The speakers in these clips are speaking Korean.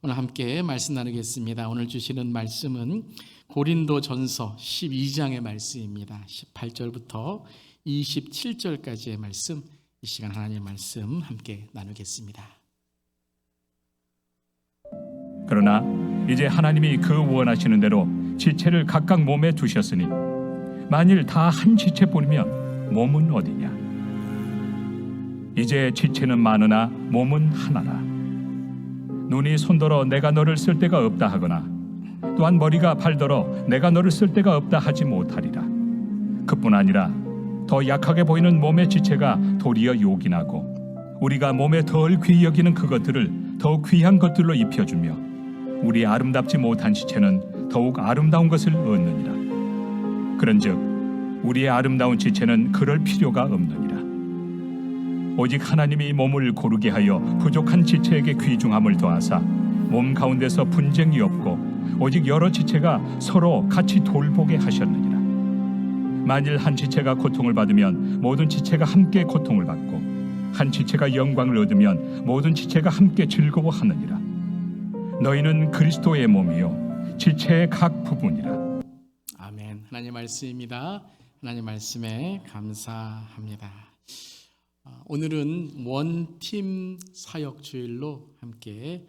오늘 함께 말씀 나누겠습니다. 오늘 주시는 말씀은 고린도전서 12장의 말씀입니다. 18절부터 27절까지의 말씀, 이 시간 하나님의 말씀 함께 나누겠습니다. 그러나 이제 하나님이 그 원하시는 대로 지체를 각각 몸에 두셨으니 만일 다 한 지체뿐이면 몸은 어디냐? 이제 지체는 많으나 몸은 하나라. 눈이 손더러 내가 너를 쓸 데가 없다 하거나 또한 머리가 발더러 내가 너를 쓸 데가 없다 하지 못하리라. 그뿐 아니라 더 약하게 보이는 몸의 지체가 도리어 요긴하고 우리가 몸에 덜 귀히 여기는 그것들을 더욱 귀한 것들로 입혀주며 우리 아름답지 못한 지체는 더욱 아름다운 것을 얻느니라. 그런즉 우리의 아름다운 지체는 그럴 필요가 없느니라. 오직 하나님이 몸을 고르게 하여 부족한 지체에게 귀중함을 더하사 몸 가운데서 분쟁이 없고 오직 여러 지체가 서로 같이 돌보게 하셨느니라. 만일 한 지체가 고통을 받으면 모든 지체가 함께 고통을 받고 한 지체가 영광을 얻으면 모든 지체가 함께 즐거워하느니라. 너희는 그리스도의 몸이요 지체의 각 부분이라. 아멘. 하나님 말씀입니다. 하나님 말씀에 감사합니다. 오늘은 원팀 사역주일로 함께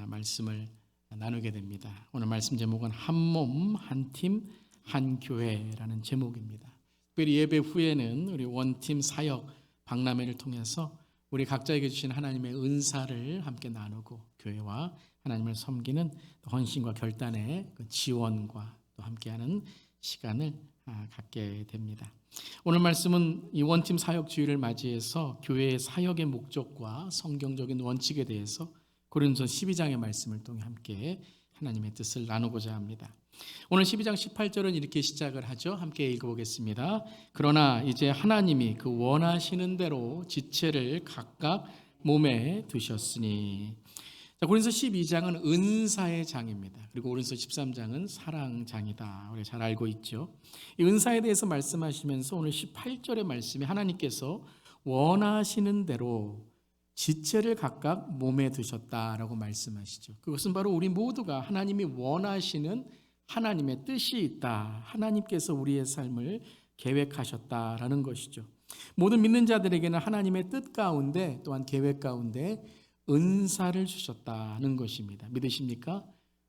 말씀을 나누게 됩니다. 오늘 말씀 제목은 한 몸, 한 팀, 한 교회라는 제목입니다. 특별히 예배 후에는 우리 원팀 사역 박람회를 통해서 우리 각자에게 주신 하나님의 은사를 함께 나누고 교회와 하나님을 섬기는 헌신과 결단의 지원과 또 함께하는 시간을 갖게 됩니다. 오늘 말씀은 이 원팀 사역 주일을 맞이해서 교회의 사역의 목적과 성경적인 원칙에 대해서 고린도서 12장의 말씀을 통해 함께 하나님의 뜻을 나누고자 합니다. 오늘 12장 18절은 이렇게 시작을 하죠. 함께 읽어보겠습니다. 그러나 이제 하나님이 그 원하시는 대로 지체를 각각 몸에 두셨으니. 고린도서 12장은 은사의 장입니다. 그리고 고린도서 13장은 사랑장이다. 우리가 잘 알고 있죠. 이 은사에 대해서 말씀하시면서 오늘 18절의 말씀에 하나님께서 원하시는 대로 지체를 각각 몸에 두셨다라고 말씀하시죠. 그것은 바로 우리 모두가 하나님이 원하시는 하나님의 뜻이 있다. 하나님께서 우리의 삶을 계획하셨다라는 것이죠. 모든 믿는 자들에게는 하나님의 뜻 가운데 또한 계획 가운데 은사를 주셨다는 것입니다. 믿으십니까?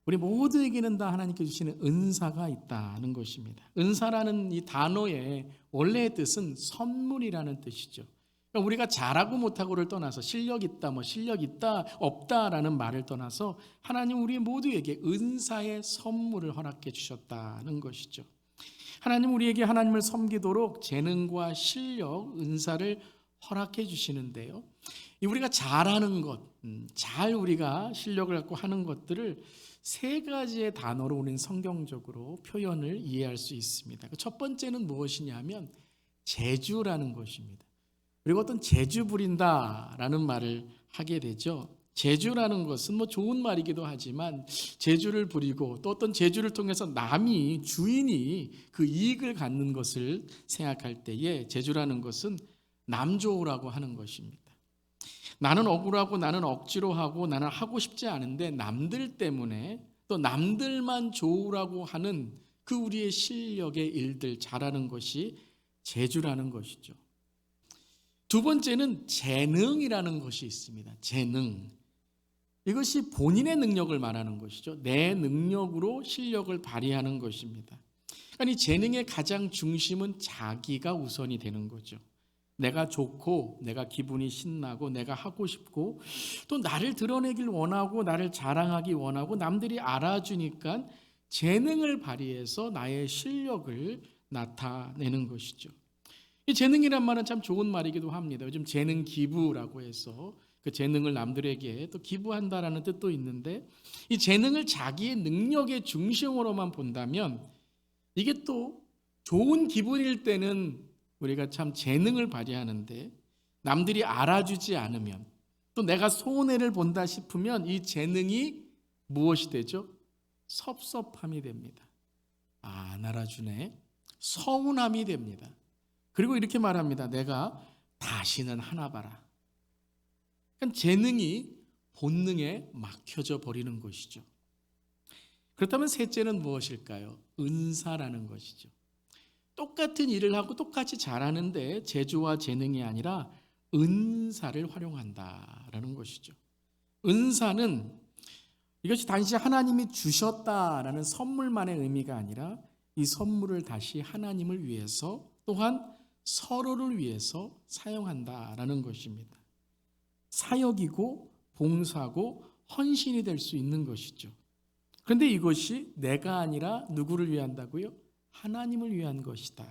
우리 모두에게는 다 하나님께 주시는 은사가 있다는 것입니다. 은사라는 이 단어의 원래의 뜻은 선물이라는 뜻이죠. 그러니까 우리가 잘하고 못하고를 떠나서 실력 있다, 실력 있다, 없다라는 말을 떠나서 하나님 우리 모두에게 은사의 선물을 허락해 주셨다는 것이죠. 하나님 우리에게 하나님을 섬기도록 재능과 실력, 은사를 허락해 주시는데요. 우리가 잘하는 것, 잘 우리가 실력을 갖고 하는 것들을 세 가지의 단어로 우리는 성경적으로 표현을 이해할 수 있습니다. 첫 번째는 무엇이냐면 재주라는 것입니다. 그리고 어떤 재주 부린다라는 말을 하게 되죠. 재주라는 것은 좋은 말이기도 하지만 재주를 부리고 또 어떤 재주를 통해서 남이 주인이 그 이익을 갖는 것을 생각할 때에 재주라는 것은 남 좋으라고 하는 것입니다. 나는 억울하고 나는 억지로 하고 나는 하고 싶지 않은데 남들 때문에 또 남들만 좋으라고 하는 그 우리의 실력의 일들 잘하는 것이 재주라는 것이죠. 두 번째는 재능이라는 것이 있습니다. 재능. 이것이 본인의 능력을 말하는 것이죠. 내 능력으로 실력을 발휘하는 것입니다. 그러니까 이 재능의 가장 중심은 자기가 우선이 되는 거죠. 내가 좋고 내가 기분이 신나고 내가 하고 싶고 또 나를 드러내길 원하고 나를 자랑하기 원하고 남들이 알아주니까 재능을 발휘해서 나의 실력을 나타내는 것이죠. 이 재능이란 말은 참 좋은 말이기도 합니다. 요즘 재능 기부라고 해서 그 재능을 남들에게 또 기부한다라는 뜻도 있는데 이 재능을 자기의 능력의 중심으로만 본다면 이게 또 좋은 기분일 때는 우리가 참 재능을 발휘하는데 남들이 알아주지 않으면 또 내가 손해를 본다 싶으면 이 재능이 무엇이 되죠? 섭섭함이 됩니다. 안 알아주네. 서운함이 됩니다. 그리고 이렇게 말합니다. 내가 다시는 하나 봐라. 그러니까 재능이 본능에 막혀져 버리는 것이죠. 그렇다면 셋째는 무엇일까요? 은사라는 것이죠. 똑같은 일을 하고 똑같이 잘하는데 재주와 재능이 아니라 은사를 활용한다라는 것이죠. 은사는 이것이 단지 하나님이 주셨다라는 선물만의 의미가 아니라 이 선물을 다시 하나님을 위해서 또한 서로를 위해서 사용한다라는 것입니다. 사역이고 봉사고 헌신이 될 수 있는 것이죠. 그런데 이것이 내가 아니라 누구를 위한다고요? 하나님을 위한 것이다.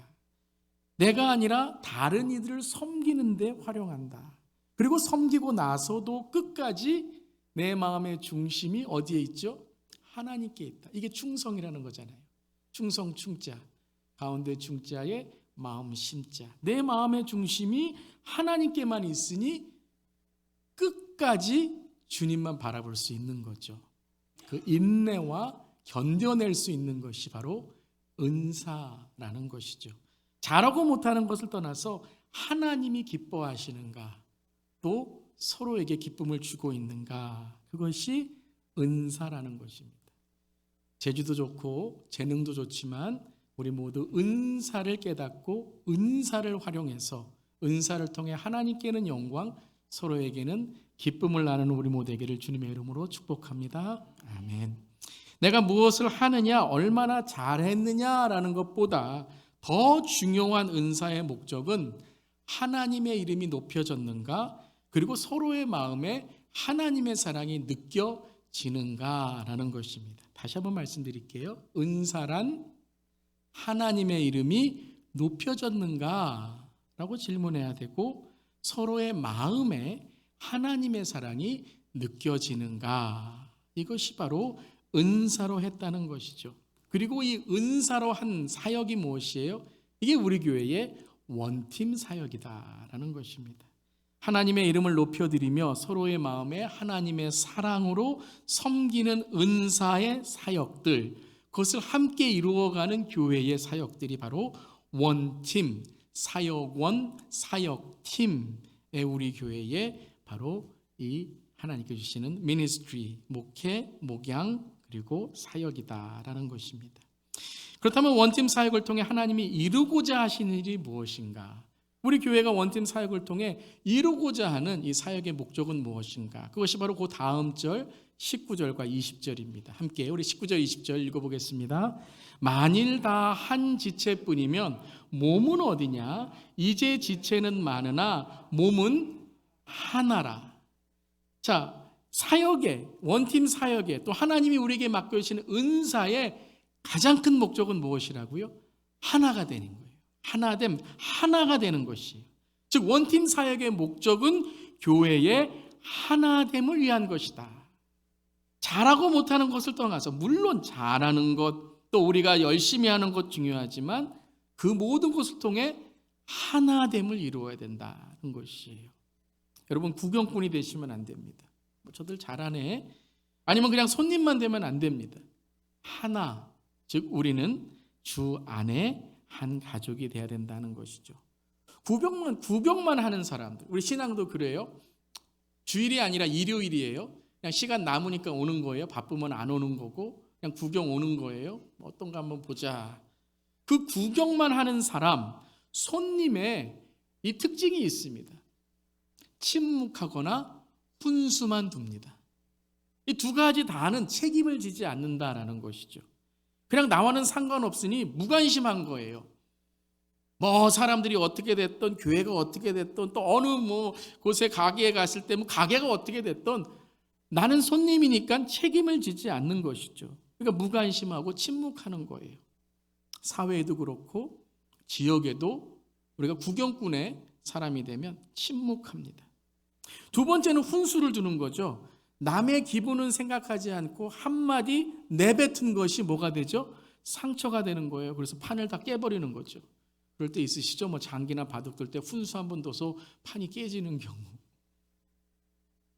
내가 아니라 다른 이들을 섬기는 데 활용한다. 그리고 섬기고 나서도 끝까지 내 마음의 중심이 어디에 있죠? 하나님께 있다. 이게 충성이라는 거잖아요. 충성 충자, 가운데 중자에 마음 심자. 내 마음의 중심이 하나님께만 있으니 끝까지 주님만 바라볼 수 있는 거죠. 그 인내와 견뎌낼 수 있는 것이 바로 은사라는 것이죠. 잘하고 못하는 것을 떠나서 하나님이 기뻐하시는가, 또 서로에게 기쁨을 주고 있는가, 그것이 은사라는 것입니다. 재주도 좋고 재능도 좋지만 우리 모두 은사를 깨닫고 은사를 활용해서 은사를 통해 하나님께는 영광, 서로에게는 기쁨을 나누는 우리 모두에게를 주님의 이름으로 축복합니다. 아멘. 내가 무엇을 하느냐, 얼마나 잘했느냐라는 것보다 더 중요한 은사의 목적은 하나님의 이름이 높여졌는가, 그리고 서로의 마음에 하나님의 사랑이 느껴지는가라는 것입니다. 다시 한번 말씀드릴게요. 은사란 하나님의 이름이 높여졌는가라고 질문해야 되고, 서로의 마음에 하나님의 사랑이 느껴지는가, 이것이 바로 은사로 했다는 것이죠. 그리고 이 은사로 한 사역이 무엇이에요? 이게 우리 교회의 원팀 사역이다라는 것입니다. 하나님의 이름을 높여드리며 서로의 마음에 하나님의 사랑으로 섬기는 은사의 사역들, 그것을 함께 이루어가는 교회의 사역들이 바로 원팀, 사역원, 사역팀의 우리 교회의 바로 이 하나님께 주시는 미니스트리, 목회, 목양, 그리고 사역이다라는 것입니다. 그렇다면 원팀 사역을 통해 하나님이 이루고자 하시는 일이 무엇인가? 우리 교회가 원팀 사역을 통해 이루고자 하는 이 사역의 목적은 무엇인가? 그것이 바로 그 다음 절 19절과 20절입니다. 함께 우리 19절 20절 읽어보겠습니다. 만일 다 한 지체뿐이면 몸은 어디냐? 이제 지체는 많으나 몸은 하나라. 자, 사역의, 원팀 사역의, 또 하나님이 우리에게 맡겨주시는 은사의 가장 큰 목적은 무엇이라고요? 하나가 되는 거예요. 하나됨, 하나가 되는 것이에요. 즉 원팀 사역의 목적은 교회의 하나됨을 위한 것이다. 잘하고 못하는 것을 떠나서, 물론 잘하는 것, 또 우리가 열심히 하는 것 중요하지만 그 모든 것을 통해 하나됨을 이루어야 된다는 것이에요. 여러분, 구경꾼이 되시면 안 됩니다. 저들 잘하네, 아니면 그냥 손님만 되면 안 됩니다. 하나, 즉 우리는 주 안에 한 가족이 돼야 된다는 것이죠. 구경만 하는 사람들, 우리 신앙도 그래요. 주일이 아니라 일요일이에요. 그냥 시간 남으니까 오는 거예요. 바쁘면 안 오는 거고, 그냥 구경 오는 거예요. 어떤가 한번 보자. 그 구경만 하는 사람, 손님의 이 특징이 있습니다. 침묵하거나 훈수만 둡니다. 이 두 가지 다는 책임을 지지 않는다라는 것이죠. 그냥 나와는 상관없으니 무관심한 거예요. 뭐 사람들이 어떻게 됐던, 교회가 어떻게 됐던, 또 어느 곳에 가게에 갔을 때 가게가 어떻게 됐던, 나는 손님이니까 책임을 지지 않는 것이죠. 그러니까 무관심하고 침묵하는 거예요. 사회에도 그렇고 지역에도 우리가 구경꾼의 사람이 되면 침묵합니다. 두 번째는 훈수를 두는 거죠. 남의 기분은 생각하지 않고 한마디 내뱉은 것이 뭐가 되죠? 상처가 되는 거예요. 그래서 판을 다 깨버리는 거죠. 그럴 때 있으시죠? 장기나 바둑 둘 때 훈수 한 번 둬서 판이 깨지는 경우.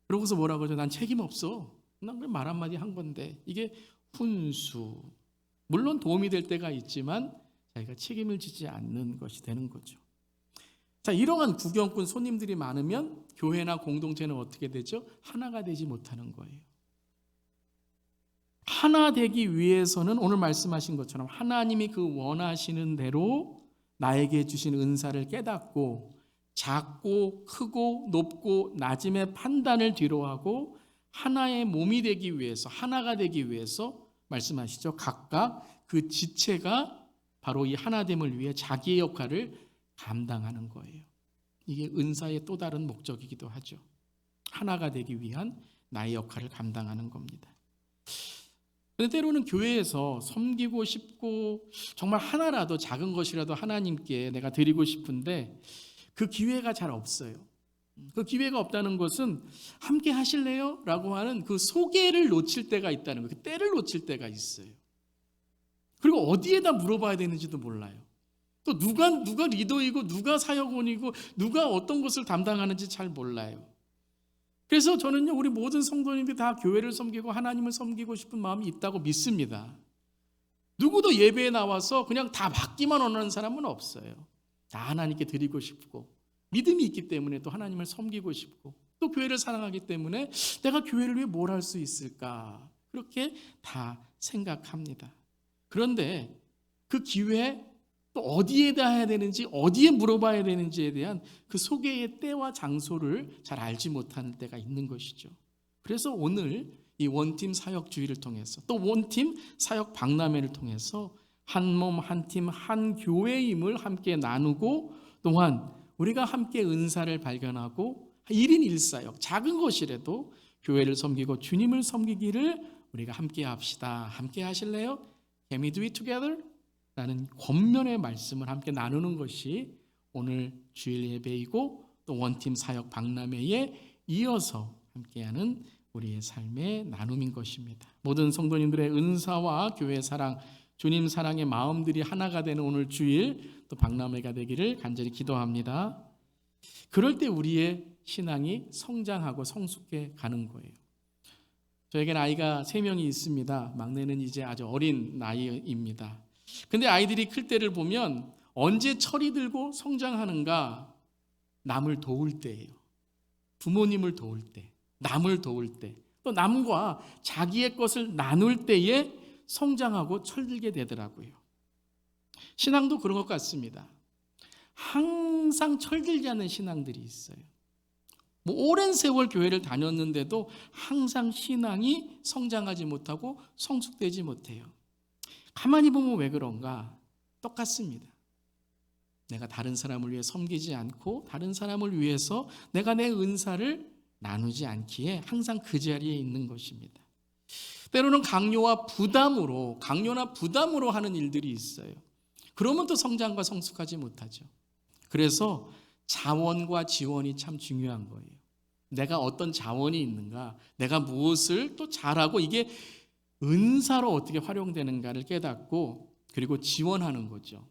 그러고서 뭐라고 하죠? 난 책임 없어. 난 그냥 말 한마디 한 건데. 이게 훈수. 물론 도움이 될 때가 있지만 자기가 책임을 지지 않는 것이 되는 거죠. 자, 이러한 구경꾼 손님들이 많으면 교회나 공동체는 어떻게 되죠? 하나가 되지 못하는 거예요. 하나 되기 위해서는 오늘 말씀하신 것처럼 하나님이 그 원하시는 대로 나에게 주신 은사를 깨닫고 작고 크고 높고 낮음의 판단을 뒤로하고 하나의 몸이 되기 위해서, 하나가 되기 위해서 말씀하시죠. 각각 그 지체가 바로 이 하나됨을 위해 자기의 역할을 감당하는 거예요. 이게 은사의 또 다른 목적이기도 하죠. 하나가 되기 위한 나의 역할을 감당하는 겁니다. 그런데 때로는 교회에서 섬기고 싶고 정말 하나라도 작은 것이라도 하나님께 내가 드리고 싶은데 그 기회가 잘 없어요. 그 기회가 없다는 것은 함께 하실래요? 라고 하는 그 소개를 놓칠 때가 있다는 거예요. 그 때를 놓칠 때가 있어요. 그리고 어디에다 물어봐야 되는지도 몰라요. 또 누가 리더이고 누가 사역원이고 누가 어떤 것을 담당하는지 잘 몰라요. 그래서 저는요, 우리 모든 성도님들이 다 교회를 섬기고 하나님을 섬기고 싶은 마음이 있다고 믿습니다. 누구도 예배에 나와서 그냥 다 받기만 원하는 사람은 없어요. 다 하나님께 드리고 싶고 믿음이 있기 때문에 또 하나님을 섬기고 싶고 또 교회를 사랑하기 때문에 내가 교회를 위해 뭘 할 수 있을까 그렇게 다 생각합니다. 그런데 그 기회에 또 어디에다 해야 되는지 어디에 물어봐야 되는지에 대한 그 소개의 때와 장소를 잘 알지 못하는 때가 있는 것이죠. 그래서 오늘 이 원팀 사역 주의를 통해서 또 원팀 사역 박람회를 통해서 한 몸 한 팀 한 교회임을 함께 나누고 또한 우리가 함께 은사를 발견하고 1인 1사역 작은 것이라도 교회를 섬기고 주님을 섬기기를 우리가 함께 합시다. 함께 하실래요? Can we do it together? 라는 권면의 말씀을 함께 나누는 것이 오늘 주일 예배이고 또 원팀 사역 박람회에 이어서 함께하는 우리의 삶의 나눔인 것입니다. 모든 성도님들의 은사와 교회 사랑, 주님 사랑의 마음들이 하나가 되는 오늘 주일 또 박람회가 되기를 간절히 기도합니다. 그럴 때 우리의 신앙이 성장하고 성숙해 가는 거예요. 저에게는 아이가 3명이 있습니다. 막내는 이제 아주 어린 나이입니다. 근데 아이들이 클 때를 보면 언제 철이 들고 성장하는가? 남을 도울 때예요. 부모님을 도울 때, 남을 도울 때, 또 남과 자기의 것을 나눌 때에 성장하고 철들게 되더라고요. 신앙도 그런 것 같습니다. 항상 철들지 않는 신앙들이 있어요. 오랜 세월 교회를 다녔는데도 항상 신앙이 성장하지 못하고 성숙되지 못해요. 가만히 보면 왜 그런가? 똑같습니다. 내가 다른 사람을 위해 섬기지 않고 다른 사람을 위해서 내가 내 은사를 나누지 않기에 항상 그 자리에 있는 것입니다. 때로는 강요나 부담으로 하는 일들이 있어요. 그러면 또 성장과 성숙하지 못하죠. 그래서 자원과 지원이 참 중요한 거예요. 내가 어떤 자원이 있는가, 내가 무엇을 또 잘하고 이게 은사로 어떻게 활용되는가를 깨닫고 그리고 지원하는 거죠.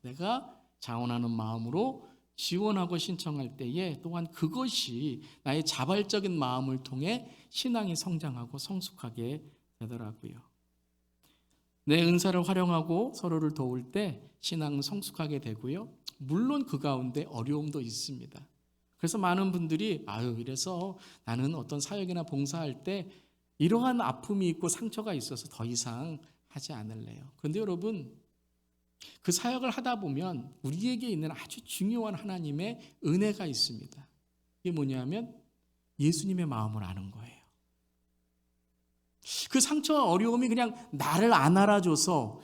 내가 자원하는 마음으로 지원하고 신청할 때에 또한 그것이 나의 자발적인 마음을 통해 신앙이 성장하고 성숙하게 되더라고요. 내 은사를 활용하고 서로를 도울 때 신앙은 성숙하게 되고요. 물론 그 가운데 어려움도 있습니다. 그래서 많은 분들이 이래서 나는 어떤 사역이나 봉사할 때 이러한 아픔이 있고 상처가 있어서 더 이상 하지 않을래요. 그런데 여러분, 그 사역을 하다 보면 우리에게 있는 아주 중요한 하나님의 은혜가 있습니다. 이게 뭐냐면 예수님의 마음을 아는 거예요. 그 상처와 어려움이 그냥 나를 안 알아줘서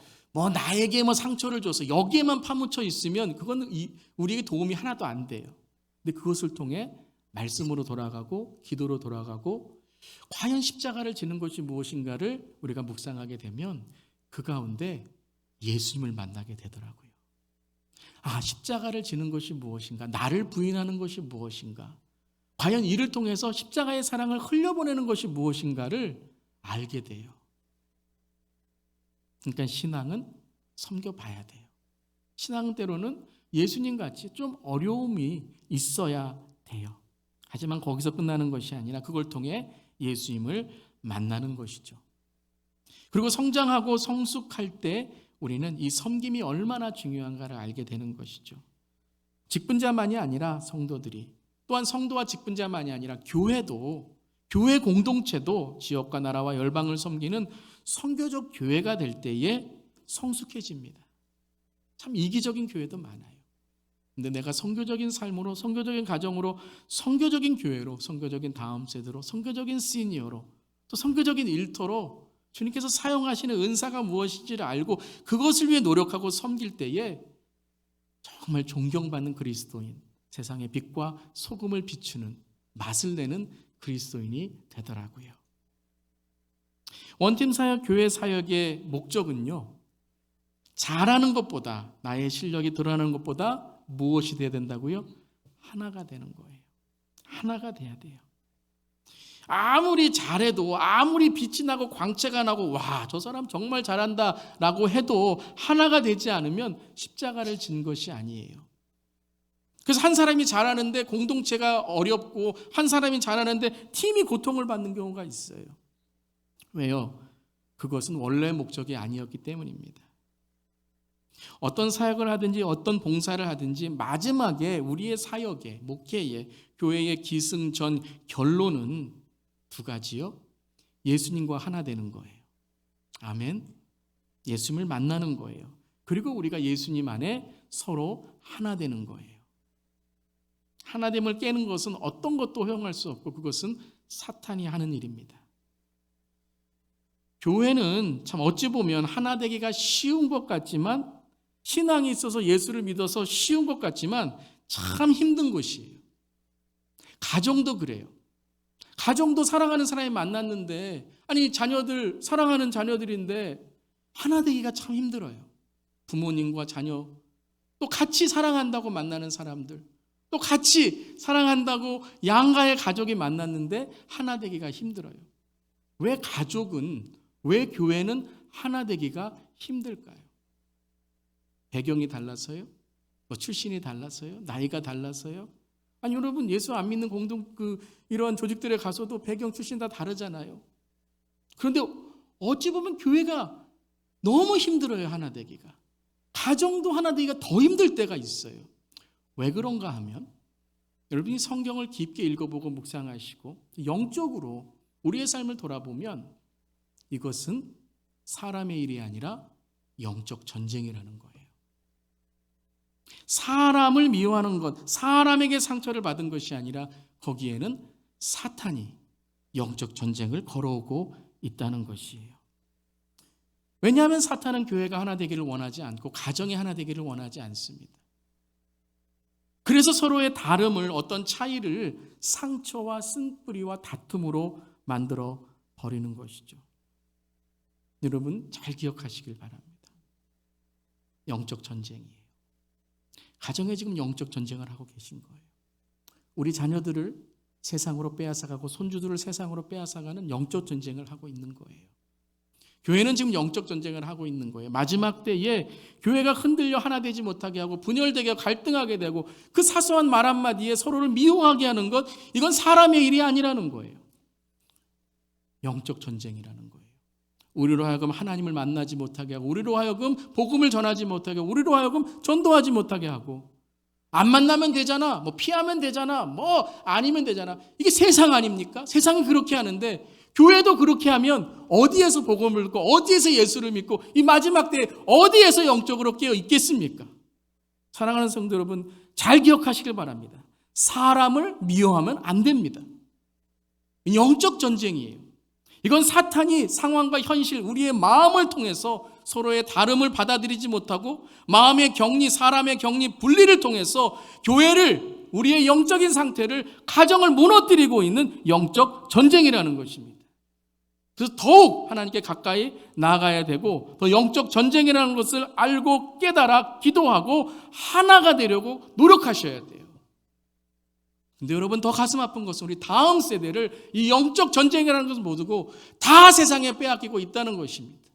나에게 상처를 줘서 여기에만 파묻혀 있으면 그건 우리에게 도움이 하나도 안 돼요. 근데 그것을 통해 말씀으로 돌아가고 기도로 돌아가고 과연 십자가를 지는 것이 무엇인가를 우리가 묵상하게 되면 그 가운데 예수님을 만나게 되더라고요. 십자가를 지는 것이 무엇인가? 나를 부인하는 것이 무엇인가? 과연 이를 통해서 십자가의 사랑을 흘려보내는 것이 무엇인가를 알게 돼요. 그러니까 신앙은 섬겨봐야 돼요. 신앙은 때로는 예수님같이 좀 어려움이 있어야 돼요. 하지만 거기서 끝나는 것이 아니라 그걸 통해 예수님을 만나는 것이죠. 그리고 성장하고 성숙할 때 우리는 이 섬김이 얼마나 중요한가를 알게 되는 것이죠. 직분자만이 아니라 성도들이, 또한 성도와 직분자만이 아니라 교회도, 교회 공동체도 지역과 나라와 열방을 섬기는 선교적 교회가 될 때에 성숙해집니다. 참 이기적인 교회도 많아요. 근데 내가 선교적인 삶으로, 선교적인 가정으로, 선교적인 교회로, 선교적인 다음 세대로, 선교적인 시니어로, 또 선교적인 일터로 주님께서 사용하시는 은사가 무엇인지를 알고 그것을 위해 노력하고 섬길 때에 정말 존경받는 그리스도인, 세상의 빛과 소금을 비추는, 맛을 내는 그리스도인이 되더라고요. 원팀 사역, 교회 사역의 목적은요, 잘하는 것보다, 나의 실력이 드러나는 것보다 무엇이 돼야 된다고요? 하나가 되는 거예요. 하나가 돼야 돼요. 아무리 잘해도, 아무리 빛이 나고 광채가 나고, 와, 저 사람 정말 잘한다 라고 해도 하나가 되지 않으면 십자가를 진 것이 아니에요. 그래서 한 사람이 잘하는데 공동체가 어렵고, 한 사람이 잘하는데 팀이 고통을 받는 경우가 있어요. 왜요? 그것은 원래 목적이 아니었기 때문입니다. 어떤 사역을 하든지 어떤 봉사를 하든지 마지막에 우리의 사역의, 목회의, 교회의 기승전 결론은 두 가지요. 예수님과 하나 되는 거예요. 아멘. 예수님을 만나는 거예요. 그리고 우리가 예수님 안에 서로 하나 되는 거예요. 하나됨을 깨는 것은 어떤 것도 허용할 수 없고, 그것은 사탄이 하는 일입니다. 교회는 참 어찌 보면 하나 되기가 쉬운 것 같지만, 신앙이 있어서 예수를 믿어서 쉬운 것 같지만 참 힘든 곳이에요. 가정도 그래요. 가정도 사랑하는 사람이 만났는데, 아니 자녀들, 사랑하는 자녀들인데 하나 되기가 참 힘들어요. 부모님과 자녀, 또 같이 사랑한다고 만나는 사람들, 또 같이 사랑한다고 양가의 가족이 만났는데 하나 되기가 힘들어요. 왜 가족은, 왜 교회는 하나 되기가 힘들까요? 배경이 달라서요? 뭐 출신이 달라서요? 나이가 달라서요? 아니 여러분, 예수 안 믿는 이러한 조직들에 가서도 배경 출신 다 다르잖아요. 그런데 어찌 보면 교회가 너무 힘들어요. 하나 되기가. 가정도 하나 되기가 더 힘들 때가 있어요. 왜 그런가 하면, 여러분이 성경을 깊게 읽어보고 묵상하시고 영적으로 우리의 삶을 돌아보면 이것은 사람의 일이 아니라 영적 전쟁이라는 거예요. 사람을 미워하는 것, 사람에게 상처를 받은 것이 아니라 거기에는 사탄이 영적 전쟁을 걸어오고 있다는 것이에요. 왜냐하면 사탄은 교회가 하나 되기를 원하지 않고 가정이 하나 되기를 원하지 않습니다. 그래서 서로의 다름을, 어떤 차이를 상처와 쓴뿌리와 다툼으로 만들어 버리는 것이죠. 여러분 잘 기억하시길 바랍니다. 영적 전쟁이에요. 가정에 지금 영적 전쟁을 하고 계신 거예요. 우리 자녀들을 세상으로 빼앗아가고 손주들을 세상으로 빼앗아가는 영적 전쟁을 하고 있는 거예요. 교회는 지금 영적 전쟁을 하고 있는 거예요. 마지막 때에 교회가 흔들려 하나 되지 못하게 하고 분열되게 갈등하게 되고, 그 사소한 말 한마디에 서로를 미워하게 하는 것, 이건 사람의 일이 아니라는 거예요. 영적 전쟁이라는 거예요. 우리로 하여금 하나님을 만나지 못하게 하고, 우리로 하여금 복음을 전하지 못하게 하고, 우리로 하여금 전도하지 못하게 하고, 안 만나면 되잖아, 뭐 피하면 되잖아, 뭐 아니면 되잖아. 이게 세상 아닙니까? 세상이 그렇게 하는데 교회도 그렇게 하면 어디에서 복음을 듣고 어디에서 예수를 믿고 이 마지막 때에 어디에서 영적으로 깨어 있겠습니까? 사랑하는 성도 여러분, 잘 기억하시길 바랍니다. 사람을 미워하면 안 됩니다. 영적 전쟁이에요. 이건 사탄이 상황과 현실, 우리의 마음을 통해서 서로의 다름을 받아들이지 못하고 마음의 격리, 사람의 격리, 분리를 통해서 교회를, 우리의 영적인 상태를, 가정을 무너뜨리고 있는 영적 전쟁이라는 것입니다. 그래서 더욱 하나님께 가까이 나아가야 되고, 더 영적 전쟁이라는 것을 알고 깨달아 기도하고 하나가 되려고 노력하셔야 돼요. 근데 여러분, 더 가슴 아픈 것은 우리 다음 세대를 이 영적 전쟁이라는 것을 모르고 다 세상에 빼앗기고 있다는 것입니다.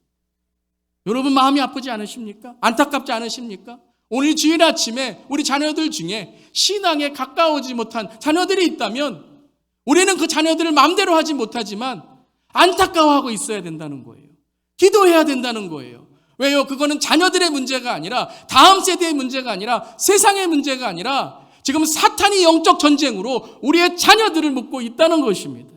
여러분 마음이 아프지 않으십니까? 안타깝지 않으십니까? 오늘 주일 아침에 우리 자녀들 중에 신앙에 가까워지지 못한 자녀들이 있다면 우리는 그 자녀들을 마음대로 하지 못하지만 안타까워하고 있어야 된다는 거예요. 기도해야 된다는 거예요. 왜요? 그거는 자녀들의 문제가 아니라, 다음 세대의 문제가 아니라, 세상의 문제가 아니라 지금 사탄이 영적 전쟁으로 우리의 자녀들을 묶고 있다는 것입니다.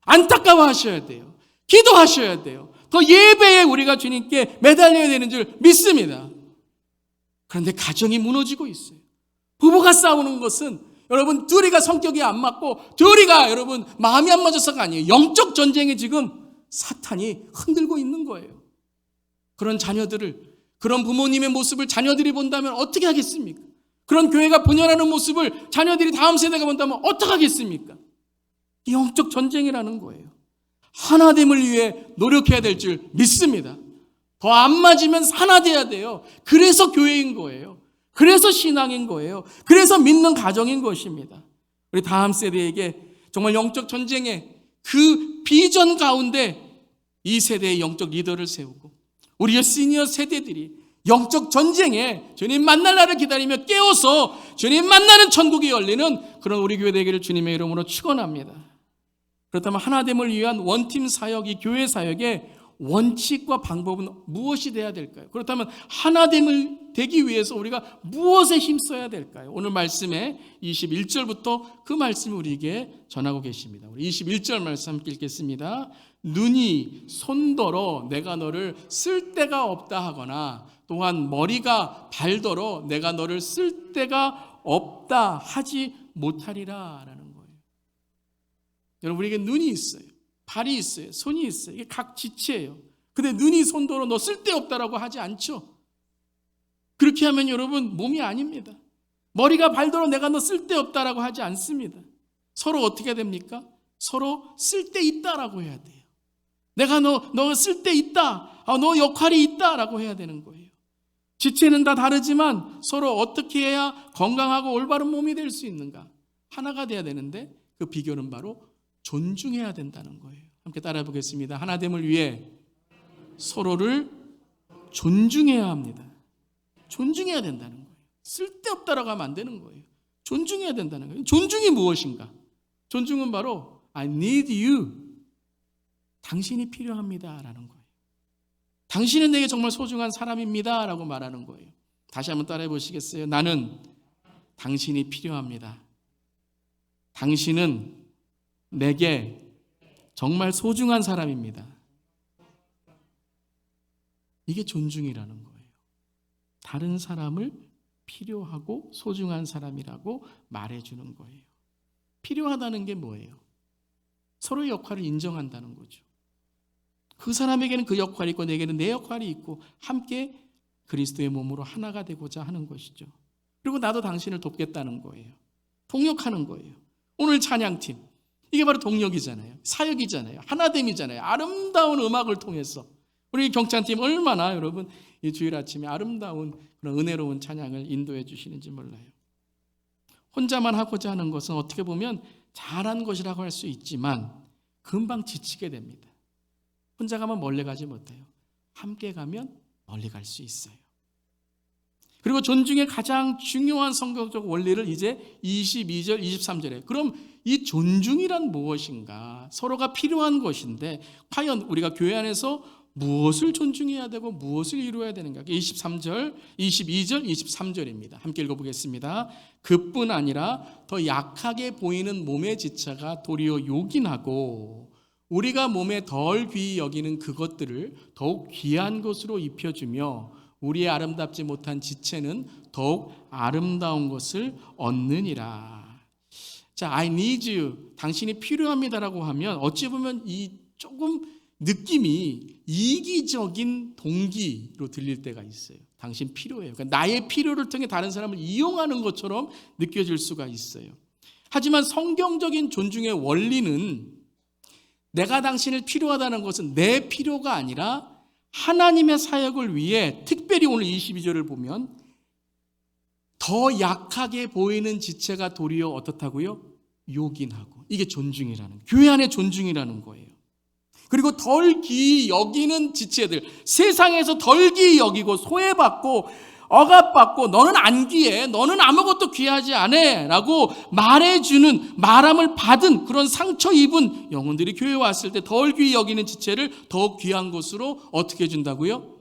안타까워하셔야 돼요. 기도하셔야 돼요. 더 예배에 우리가 주님께 매달려야 되는 줄 믿습니다. 그런데 가정이 무너지고 있어요. 부부가 싸우는 것은 여러분 둘이가 성격이 안 맞고 둘이가 여러분 마음이 안 맞아서가 아니에요. 영적 전쟁에 지금 사탄이 흔들고 있는 거예요. 그런 자녀들을, 그런 부모님의 모습을 자녀들이 본다면 어떻게 하겠습니까? 그런 교회가 분열하는 모습을 자녀들이 다음 세대가 본다면 어떻게 하겠습니까? 영적 전쟁이라는 거예요. 하나됨을 위해 노력해야 될 줄 믿습니다. 더 안 맞으면 하나 돼야 돼요. 그래서 교회인 거예요. 그래서 신앙인 거예요. 그래서 믿는 가정인 것입니다. 우리 다음 세대에게 정말 영적 전쟁의 그 비전 가운데 이 세대의 영적 리더를 세우고 우리의 시니어 세대들이 영적 전쟁에 주님 만날 날을 기다리며 깨워서 주님 만나는 천국이 열리는 그런 우리 교회 되기를 주님의 이름으로 축원합니다. 그렇다면 하나됨을 위한 원팀 사역, 이 교회 사역의 원칙과 방법은 무엇이 돼야 될까요? 그렇다면 하나됨을 되기 위해서 우리가 무엇에 힘써야 될까요? 오늘 말씀에 21절부터 그 말씀을 우리에게 전하고 계십니다. 우리 21절 말씀 함께 읽겠습니다. 눈이 손더러 내가 너를 쓸 데가 없다 하거나 또한 머리가 발더러 내가 너를 쓸 데가 없다 하지 못하리라 라는 거예요. 여러분 우리에게 눈이 있어요. 발이 있어요. 손이 있어요. 이게 각 지체예요. 근데 눈이 손더러 너 쓸데없다라고 하지 않죠. 그렇게 하면 여러분 몸이 아닙니다. 머리가 발더러 내가 너 쓸데없다라고 하지 않습니다. 서로 어떻게 됩니까? 서로 쓸데있다라고 해야 돼요. 내가 너 쓸데있다. 너 역할이 있다라고 해야 되는 거예요. 지체는 다 다르지만 서로 어떻게 해야 건강하고 올바른 몸이 될 수 있는가? 하나가 돼야 되는데 그 비결은 바로 존중해야 된다는 거예요. 함께 따라해 보겠습니다. 하나됨을 위해 서로를 존중해야 합니다. 존중해야 된다는 거예요. 쓸데없다라고 하면 안 되는 거예요. 존중해야 된다는 거예요. 존중이 무엇인가? 존중은 바로 I need you. 당신이 필요합니다 라는 거예요. 당신은 내게 정말 소중한 사람입니다 라고 말하는 거예요. 다시 한번 따라해 보시겠어요? 나는 당신이 필요합니다. 당신은 내게 정말 소중한 사람입니다. 이게 존중이라는 거예요. 다른 사람을 필요하고 소중한 사람이라고 말해주는 거예요. 필요하다는 게 뭐예요? 서로의 역할을 인정한다는 거죠. 그 사람에게는 그 역할이 있고 내게는 내 역할이 있고 함께 그리스도의 몸으로 하나가 되고자 하는 것이죠. 그리고 나도 당신을 돕겠다는 거예요. 동역하는 거예요. 오늘 찬양팀 이게 바로 동력이잖아요. 사역이잖아요. 하나됨이잖아요. 아름다운 음악을 통해서 우리 경찬팀 얼마나 여러분 이 주일 아침에 아름다운 그런 은혜로운 찬양을 인도해 주시는지 몰라요. 혼자만 하고자 하는 것은 어떻게 보면 잘한 것이라고 할 수 있지만 금방 지치게 됩니다. 혼자 가면 멀리 가지 못해요. 함께 가면 멀리 갈 수 있어요. 그리고 존중의 가장 중요한 성경적 원리를 이제 22절, 23절에 그럼 이 존중이란 무엇인가? 서로가 필요한 것인데 과연 우리가 교회 안에서 무엇을 존중해야 되고 무엇을 이루어야 되는가? 23절, 22절, 23절입니다. 함께 읽어보겠습니다. 그뿐 아니라 더 약하게 보이는 몸의 지체가 도리어 요긴하고 우리가 몸에 덜 귀히 여기는 그것들을 더욱 귀한 것으로 입혀주며 우리의 아름답지 못한 지체는 더욱 아름다운 것을 얻느니라. 자, I need you. 당신이 필요합니다라고 하면 어찌 보면 이 조금 느낌이 이기적인 동기로 들릴 때가 있어요. 당신 필요해요. 그러니까 나의 필요를 통해 다른 사람을 이용하는 것처럼 느껴질 수가 있어요. 하지만 성경적인 존중의 원리는 내가 당신을 필요하다는 것은 내 필요가 아니라 하나님의 사역을 위해 특별히 오늘 22절을 보면 더 약하게 보이는 지체가 도리어 어떻다고요? 요긴하고. 이게 존중이라는, 교회 안의 존중이라는 거예요. 그리고 덜 귀히 여기는 지체들, 세상에서 덜 귀히 여기고 소외받고 억압받고 너는 안 귀해, 너는 아무것도 귀하지 않아 라고 말해주는, 말함을 받은 그런 상처 입은 영혼들이 교회에 왔을 때 덜 귀히 여기는 지체를 더욱 귀한 것으로 어떻게 해준다고요?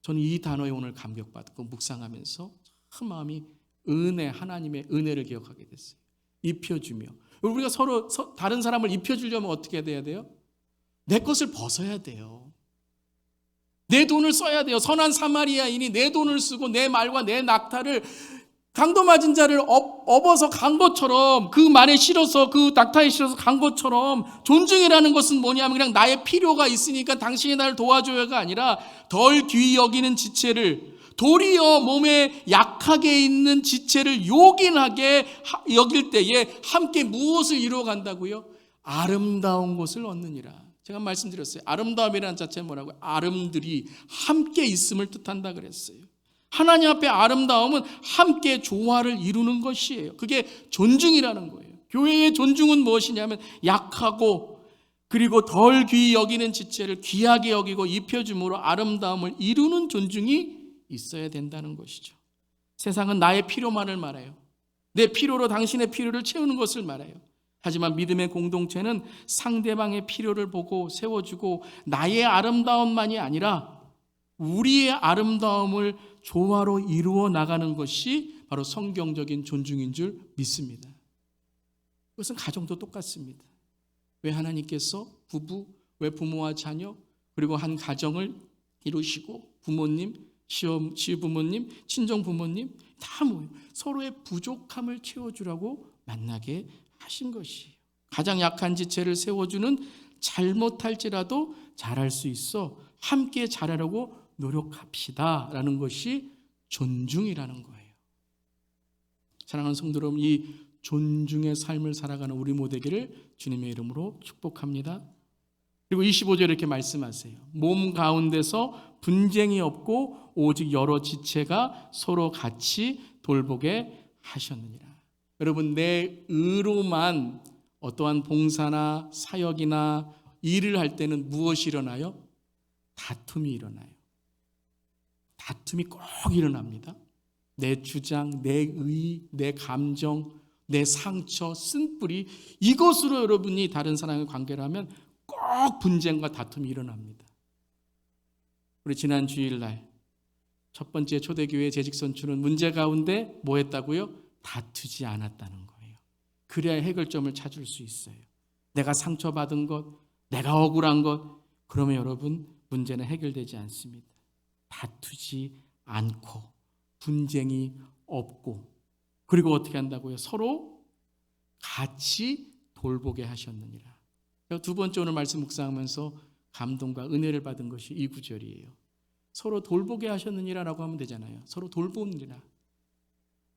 저는 이 단어에 오늘 감격받고 묵상하면서 참 마음이 은혜, 하나님의 은혜를 기억하게 됐어요. 입혀주며. 우리가 서로 다른 사람을 입혀주려면 어떻게 돼야 돼요? 내 것을 벗어야 돼요. 내 돈을 써야 돼요. 선한 사마리아인이 내 돈을 쓰고 내 말과 내 낙타를 강도 맞은 자를 업어서 간 것처럼, 그 말에 실어서, 그 낙타에 실어서 간 것처럼, 존중이라는 것은 뭐냐면 그냥 나의 필요가 있으니까 당신이 나를 도와줘야가 아니라 덜 귀히 여기는 지체를, 도리어 몸에 약하게 있는 지체를 요긴하게 여길 때에 함께 무엇을 이루어 간다고요? 아름다운 것을 얻느니라. 제가 말씀드렸어요. 아름다움이라는 자체는 뭐라고요? 아름들이 함께 있음을 뜻한다 그랬어요. 하나님 앞에 아름다움은 함께 조화를 이루는 것이에요. 그게 존중이라는 거예요. 교회의 존중은 무엇이냐면 약하고 그리고 덜 귀히 여기는 지체를 귀하게 여기고 입혀줌으로 아름다움을 이루는 존중이 있어야 된다는 것이죠. 세상은 나의 필요만을 말해요. 내 필요로 당신의 필요를 채우는 것을 말해요. 하지만 믿음의 공동체는 상대방의 필요를 보고 세워주고 나의 아름다움만이 아니라 우리의 아름다움을 조화로 이루어 나가는 것이 바로 성경적인 존중인 줄 믿습니다. 그것은 가정도 똑같습니다. 왜 하나님께서 부부, 왜 부모와 자녀, 그리고 한 가정을 이루시고 부모님, 시부모님, 친정부모님 다 모여 서로의 부족함을 채워주라고 만나게 하신 것이에요. 가장 약한 지체를 세워주는, 잘못할지라도 잘할 수 있어 함께 잘하려고 노력합시다 라는 것이 존중이라는 거예요. 사랑하는 성도 여러분, 이 존중의 삶을 살아가는 우리 모두 되기를 주님의 이름으로 축복합니다. 그리고 25절에 이렇게 말씀하세요. 몸 가운데서 분쟁이 없고 오직 여러 지체가 서로 같이 돌보게 하셨느니라. 여러분, 내 의로만 어떠한 봉사나 사역이나 일을 할 때는 무엇이 일어나요? 다툼이 일어나요. 다툼이 꼭 일어납니다. 내 주장, 내 의, 내 감정, 내 상처, 쓴뿌리, 이것으로 여러분이 다른 사람과 관계를 하면 꼭 분쟁과 다툼이 일어납니다. 우리 지난 주일날 첫 번째 초대교회 재직선출은 문제 가운데 뭐 했다고요? 다투지 않았다는 거예요. 그래야 해결점을 찾을 수 있어요. 내가 상처받은 것, 내가 억울한 것, 그러면 여러분 문제는 해결되지 않습니다. 다투지 않고 분쟁이 없고, 그리고 어떻게 한다고요? 서로 같이 돌보게 하셨느니라. 두 번째 오늘 말씀 묵상하면서 감동과 은혜를 받은 것이 이 구절이에요. 서로 돌보게 하셨느니라라고 하면 되잖아요. 서로 돌보느니라.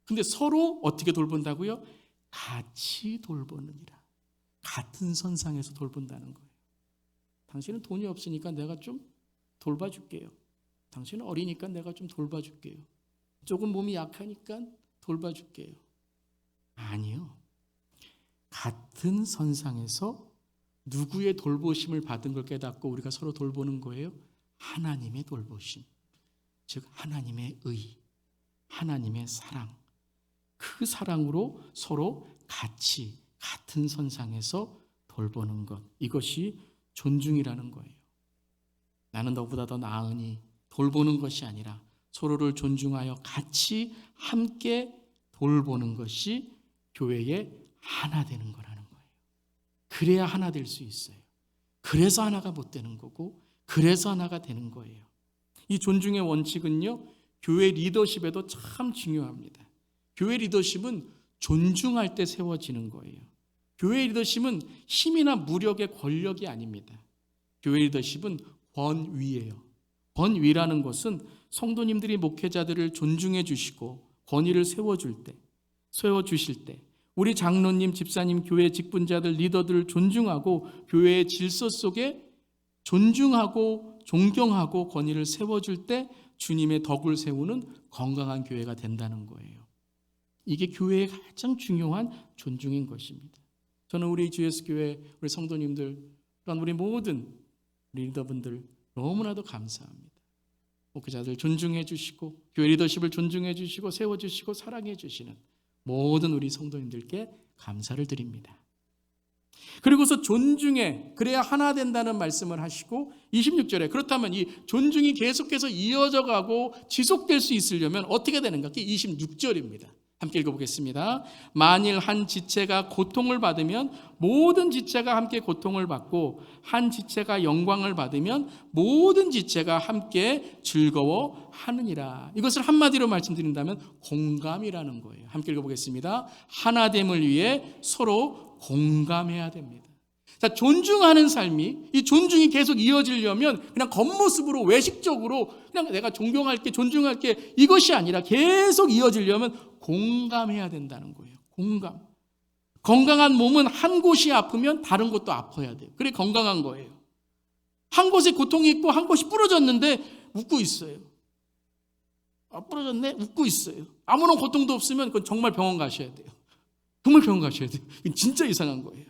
근데 서로 어떻게 돌본다고요? 같이 돌보느니라. 같은 선상에서 돌본다는 거예요. 당신은 돈이 없으니까 내가 좀 돌봐줄게요. 당신은 어리니까 내가 좀 돌봐줄게요. 조금 몸이 약하니까 돌봐줄게요. 아니요. 같은 선상에서 누구의 돌보심을 받은 걸 깨닫고 우리가 서로 돌보는 거예요? 하나님의 돌보심. 즉 하나님의 의, 하나님의 사랑. 그 사랑으로 서로 같이 같은 선상에서 돌보는 것. 이것이 존중이라는 거예요. 나는 너보다 더 나으니 돌보는 것이 아니라 서로를 존중하여 같이 함께 돌보는 것이 교회의 하나 되는 거라는 거예요. 그래야 하나 될 수 있어요. 그래서 하나가 못 되는 거고, 그래서 하나가 되는 거예요. 이 존중의 원칙은요, 교회 리더십에도 참 중요합니다. 교회 리더십은 존중할 때 세워지는 거예요. 교회 리더십은 힘이나 무력의 권력이 아닙니다. 교회 리더십은 권위예요. 권위라는 것은 성도님들이 목회자들을 존중해 주시고 권위를 세워주실 때, 우리 장로님, 집사님, 교회 직분자들, 리더들을 존중하고 교회의 질서 속에 존중하고 존경하고 권위를 세워줄 때 주님의 덕을 세우는 건강한 교회가 된다는 거예요. 이게 교회의 가장 중요한 존중인 것입니다. 저는 우리 주예수교회 우리 성도님들, 또한 우리 모든 리더분들 너무나도 감사합니다. 목회자들 존중해 주시고 교회 리더십을 존중해 주시고 세워주시고 사랑해 주시는 모든 우리 성도님들께 감사를 드립니다. 그리고서 존중해, 그래야 하나 된다는 말씀을 하시고 26절에 그렇다면 이 존중이 계속해서 이어져 가고 지속될 수 있으려면 어떻게 되는가? 26절입니다. 함께 읽어보겠습니다. 만일 한 지체가 고통을 받으면 모든 지체가 함께 고통을 받고 한 지체가 영광을 받으면 모든 지체가 함께 즐거워하느니라. 이것을 한마디로 말씀드린다면 공감이라는 거예요. 함께 읽어보겠습니다. 하나됨을 위해 서로 공감해야 됩니다. 자, 존중하는 삶이, 이 존중이 계속 이어지려면 그냥 겉모습으로 외식적으로 그냥 내가 존경할게, 존중할게 이것이 아니라 계속 이어지려면 공감해야 된다는 거예요. 공감. 건강한 몸은 한 곳이 아프면 다른 곳도 아파야 돼요. 그래 건강한 거예요. 한 곳에 고통이 있고 한 곳이 부러졌는데 웃고 있어요. 부러졌네? 웃고 있어요. 아무런 고통도 없으면 그건 정말 병원 가셔야 돼요. 정말 병원 가셔야 돼요. 진짜 이상한 거예요.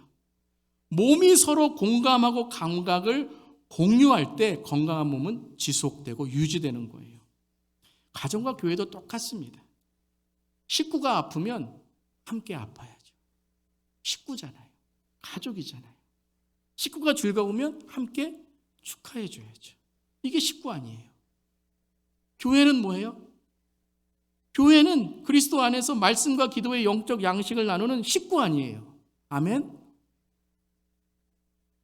몸이 서로 공감하고 감각을 공유할 때 건강한 몸은 지속되고 유지되는 거예요. 가정과 교회도 똑같습니다. 식구가 아프면 함께 아파야죠. 식구잖아요. 가족이잖아요. 식구가 즐거우면 함께 축하해 줘야죠. 이게 식구 아니에요. 교회는 뭐예요? 교회는 그리스도 안에서 말씀과 기도의 영적 양식을 나누는 식구 아니에요. 아멘?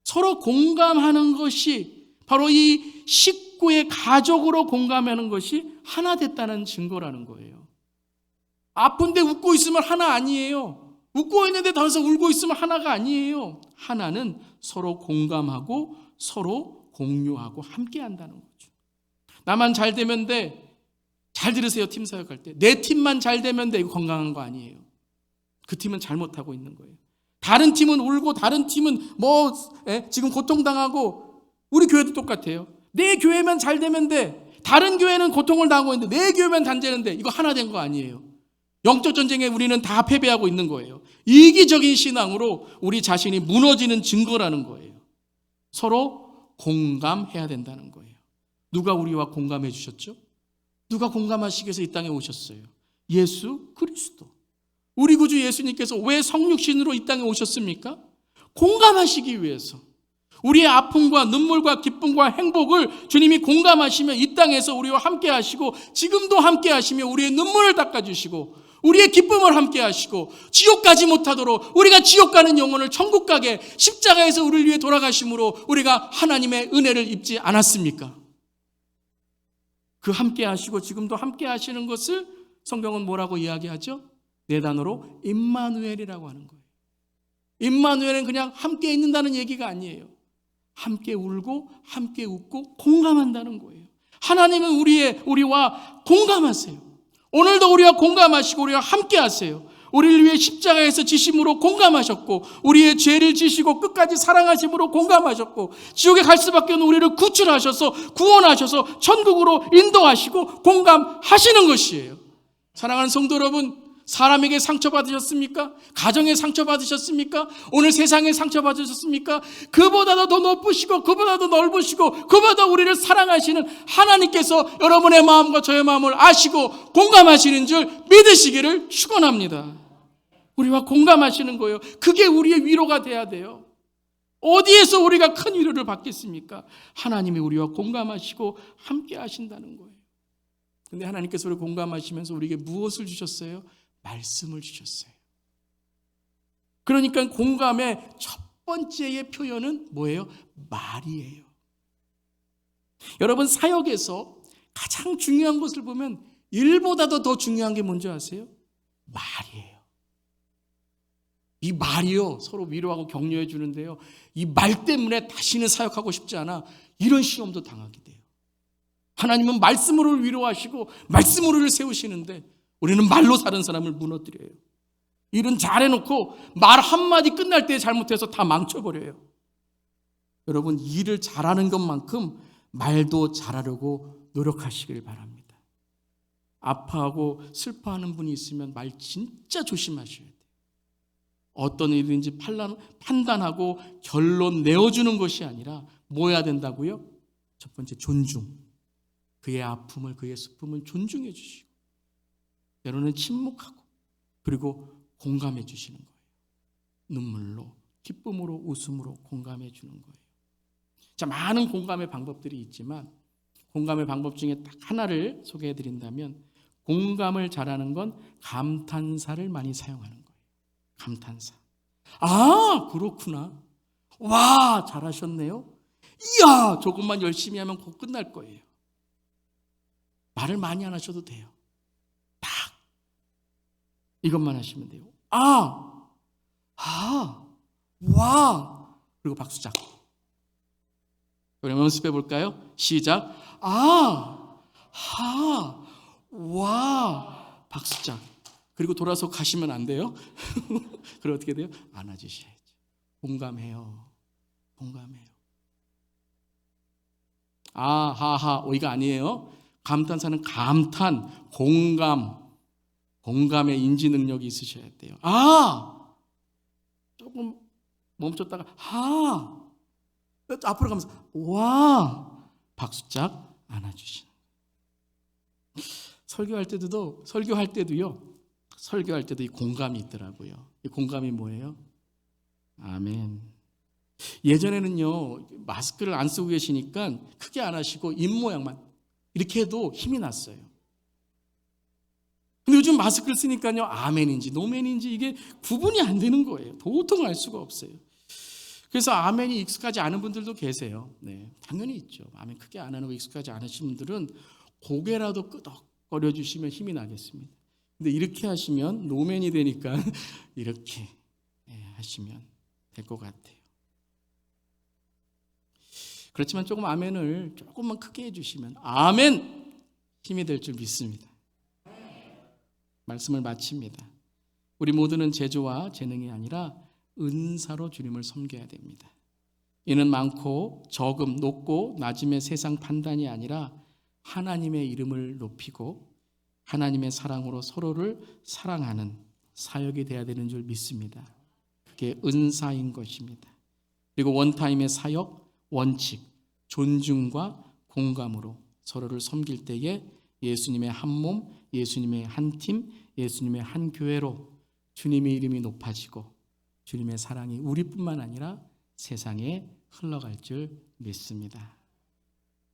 서로 공감하는 것이 바로 이 식구의 가족으로 공감하는 것이 하나 됐다는 증거라는 거예요. 아픈데 웃고 있으면 하나 아니에요. 웃고 있는데 더 이상 울고 있으면 하나가 아니에요. 하나는 서로 공감하고 서로 공유하고 함께 한다는 거죠. 나만 잘 되면 돼. 잘 들으세요. 팀 사역할 때. 내 팀만 잘 되면 돼. 이거 건강한 거 아니에요. 그 팀은 잘못하고 있는 거예요. 다른 팀은 울고 다른 팀은 지금 고통당하고 우리 교회도 똑같아요. 내 교회만 잘 되면 돼. 다른 교회는 고통을 당하고 있는데 내 교회만 단죄는데 이거 하나 된 거 아니에요. 영적 전쟁에 우리는 다 패배하고 있는 거예요. 이기적인 신앙으로 우리 자신이 무너지는 증거라는 거예요. 서로 공감해야 된다는 거예요. 누가 우리와 공감해 주셨죠? 누가 공감하시기 위해서 이 땅에 오셨어요? 예수 그리스도. 우리 구주 예수님께서 왜 성육신으로 이 땅에 오셨습니까? 공감하시기 위해서. 우리의 아픔과 눈물과 기쁨과 행복을 주님이 공감하시며 이 땅에서 우리와 함께 하시고 지금도 함께 하시며 우리의 눈물을 닦아주시고 우리의 기쁨을 함께 하시고 지옥 가지 못하도록 우리가 지옥 가는 영혼을 천국 가게 십자가에서 우리를 위해 돌아가심으로 우리가 하나님의 은혜를 입지 않았습니까? 그 함께 하시고 지금도 함께 하시는 것을 성경은 뭐라고 이야기하죠? 네 단어로 임마누엘이라고 하는 거예요. 임마누엘은 그냥 함께 있는다는 얘기가 아니에요. 함께 울고 함께 웃고 공감한다는 거예요. 하나님은 우리와 공감하세요. 오늘도 우리와 공감하시고 우리와 함께 하세요. 우리를 위해 십자가에서 지심으로 공감하셨고 우리의 죄를 지시고 끝까지 사랑하심으로 공감하셨고 지옥에 갈 수밖에 없는 우리를 구출하셔서 구원하셔서 천국으로 인도하시고 공감하시는 것이에요. 사랑하는 성도 여러분, 사람에게 상처받으셨습니까? 가정에 상처받으셨습니까? 오늘 세상에 상처받으셨습니까? 그보다도 더 높으시고 그보다도 넓으시고 그보다 우리를 사랑하시는 하나님께서 여러분의 마음과 저의 마음을 아시고 공감하시는 줄 믿으시기를 축원합니다. 우리와 공감하시는 거예요. 그게 우리의 위로가 돼야 돼요. 어디에서 우리가 큰 위로를 받겠습니까? 하나님이 우리와 공감하시고 함께 하신다는 거예요. 근데 하나님께서 우리를 공감하시면서 우리에게 무엇을 주셨어요? 말씀을 주셨어요. 그러니까 공감의 첫 번째의 표현은 뭐예요? 말이에요. 여러분 사역에서 가장 중요한 것을 보면 일보다도 더 중요한 게 뭔지 아세요? 말이에요. 이 말이요 서로 위로하고 격려해 주는데요, 이 말 때문에 다시는 사역하고 싶지 않아 이런 시험도 당하게 돼요. 하나님은 말씀으로 위로하시고 말씀으로 를 세우시는데 우리는 말로 사는 사람을 무너뜨려요. 일은 잘해놓고 말 한마디 끝날 때 잘못해서 다 망쳐버려요. 여러분 일을 잘하는 것만큼 말도 잘하려고 노력하시길 바랍니다. 아파하고 슬퍼하는 분이 있으면 말 진짜 조심하셔야 돼요. 어떤 일인지 판단하고 결론 내어주는 것이 아니라 뭐 해야 된다고요? 첫 번째 존중. 그의 아픔을 그의 슬픔을 존중해 주시고 때로는 침묵하고 그리고 공감해 주시는 거예요. 눈물로 기쁨으로 웃음으로 공감해 주는 거예요. 자, 많은 공감의 방법들이 있지만 공감의 방법 중에 딱 하나를 소개해 드린다면 공감을 잘하는 건 감탄사를 많이 사용하는 거예요. 감탄사. 아, 그렇구나. 와, 잘하셨네요. 이야, 조금만 열심히 하면 곧 끝날 거예요. 말을 많이 안 하셔도 돼요. 딱 이것만 하시면 돼요. 와, 그리고 박수 짝. 그럼 연습해 볼까요? 시작. 와, 박수 짝. 그리고 돌아서 가시면 안 돼요. 그럼 어떻게 돼요? 안아주셔야죠. 공감해요. 이거 아니에요. 감탄사는 감탄, 공감의 인지 능력이 있으셔야 돼요. 조금 멈췄다가 앞으로 가면서 와, 박수짝 안아주시는. 설교할 때도 이 공감이 있더라고요. 이 공감이 뭐예요? 아멘. 예전에는요, 마스크를 안 쓰고 계시니까 크게 안 하시고 입 모양만 이렇게 해도 힘이 났어요. 근데 요즘 마스크를 쓰니까요, 아멘인지 노멘인지 이게 구분이 안 되는 거예요. 도통 알 수가 없어요. 그래서 아멘이 익숙하지 않은 분들도 계세요. 네, 당연히 있죠. 아멘 크게 안 하는 거 익숙하지 않으신 분들은 고개라도 끄덕거려 주시면 힘이 나겠습니다. 근데 이렇게 하시면 노멘이 되니까 이렇게 하시면 될 것 같아요. 그렇지만 조금 아멘을 조금만 크게 해주시면 아멘! 힘이 될 줄 믿습니다. 말씀을 마칩니다. 우리 모두는 재주와 재능이 아니라 은사로 주님을 섬겨야 됩니다. 이는 많고 적음, 높고 낮음의 세상 판단이 아니라 하나님의 이름을 높이고 하나님의 사랑으로 서로를 사랑하는 사역이 돼야 되는 줄 믿습니다. 그게 은사인 것입니다. 그리고 원타임의 사역, 원칙, 존중과 공감으로 서로를 섬길 때에 예수님의 한 몸, 예수님의 한 팀, 예수님의 한 교회로 주님의 이름이 높아지고 주님의 사랑이 우리뿐만 아니라 세상에 흘러갈 줄 믿습니다.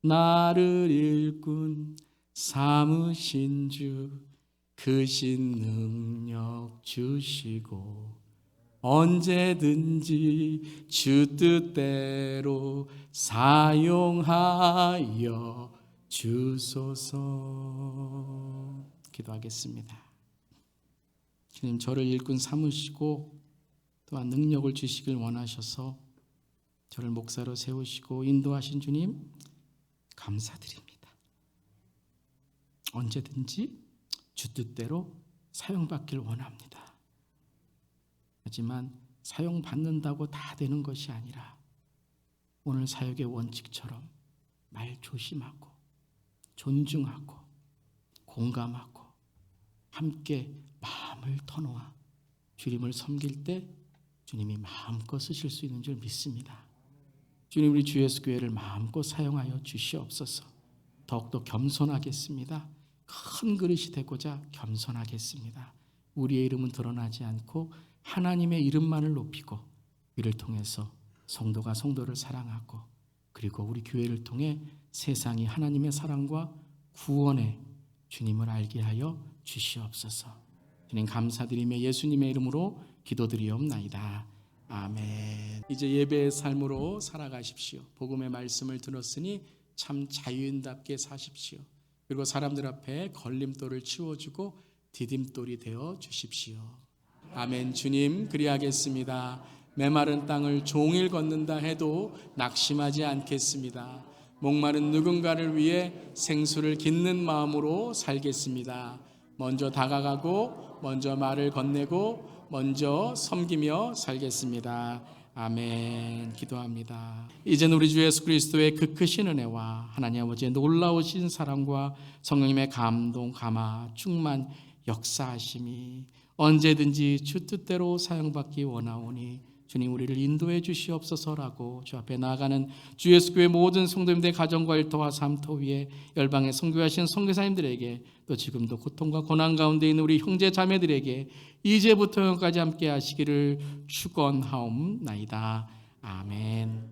나를 일꾼 삼으신 주 크신 능력 주시고 언제든지 주 뜻대로 사용하여 주소서. 기도하겠습니다. 주님, 저를 일꾼 삼으시고 또한 능력을 주시길 원하셔서 저를 목사로 세우시고 인도하신 주님 감사드립니다. 언제든지 주 뜻대로 사용받길 원합니다. 하지만 사용받는다고 다 되는 것이 아니라 오늘 사역의 원칙처럼 말 조심하고 존중하고 공감하고 함께 마음을 터놓아 주님을 섬길 때 주님이 마음껏 쓰실 수 있는 줄 믿습니다. 주님, 우리 주 예수 교회를 마음껏 사용하여 주시옵소서. 더욱더 겸손하겠습니다. 큰 그릇이 되고자 겸손하겠습니다. 우리의 이름은 드러나지 않고 하나님의 이름만을 높이고 이를 통해서 성도가 성도를 사랑하고 그리고 우리 교회를 통해 세상이 하나님의 사랑과 구원의 주님을 알게 하여 주시옵소서. 주님 감사드리며 예수님의 이름으로 기도드리옵나이다. 아멘. 이제 예배의 삶으로 살아가십시오. 복음의 말씀을 들었으니 참 자유인답게 사십시오. 그리고 사람들 앞에 걸림돌을 치워주고 디딤돌이 되어 주십시오. 아멘. 주님, 그리하겠습니다. 메마른 땅을 종일 걷는다 해도 낙심하지 않겠습니다. 목마른 누군가를 위해 생수를 깃는 마음으로 살겠습니다. 먼저 다가가고 먼저 말을 건네고 먼저 섬기며 살겠습니다. 아멘. 기도합니다. 이제는 우리 주 예수 그리스도의 그 크신 은혜와 하나님 아버지의 놀라우신 사랑과 성령님의 감동, 감화, 충만, 역사하심이 언제든지 주 뜻대로 사용받기 원하오니 주님 우리를 인도해 주시옵소서라고 주 앞에 나아가는 주 예수교회 모든 성도님들의 가정과 일터와 삶터 위에 열방에 선교하시는 선교사님들에게 또 지금도 고통과 고난 가운데 있는 우리 형제 자매들에게 이제부터 영까지 함께 하시기를 축원하옵나이다. 아멘.